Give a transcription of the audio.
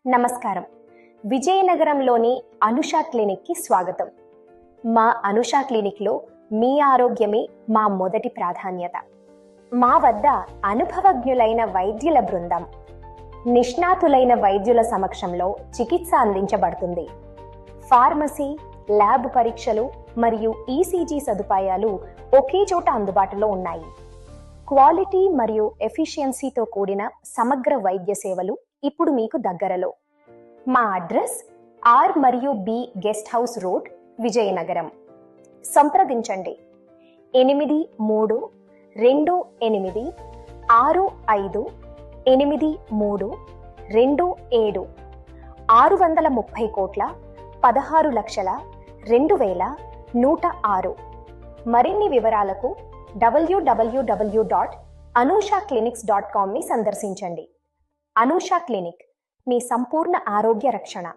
నమస్కారం. విజయనగరంలోని అనుష క్లినిక్కి స్వాగతం. మా అనుష క్లినిక్లో మీ ఆరోగ్యమే మా మొదటి ప్రాధాన్యత. మా వద్ద అనుభవజ్ఞులైన వైద్యుల బృందం, నిష్ణాతులైన వైద్యుల సమక్షంలో చికిత్స అందించబడుతుంది. ఫార్మసీ, ల్యాబ్ పరీక్షలు మరియు ఈసీజీ సదుపాయాలు ఒకే చోట అందుబాటులో ఉన్నాయి. క్వాలిటీ మరియు ఎఫిషియన్సీతో కూడిన సమగ్ర వైద్య సేవలు ఇప్పుడు మీకు దగ్గరలో. మా అడ్రస్ ఆర్ మరియు B guest house road, Vizianagaram. సంప్రదించండి 8328585327 630 కోట్ల 16,02,106. మరిన్ని వివరాలకు www.anushaclinics.com ని సందర్శించండి. అనుష క్లినిక్, మీ సంపూర్ణ ఆరోగ్య రక్షణ.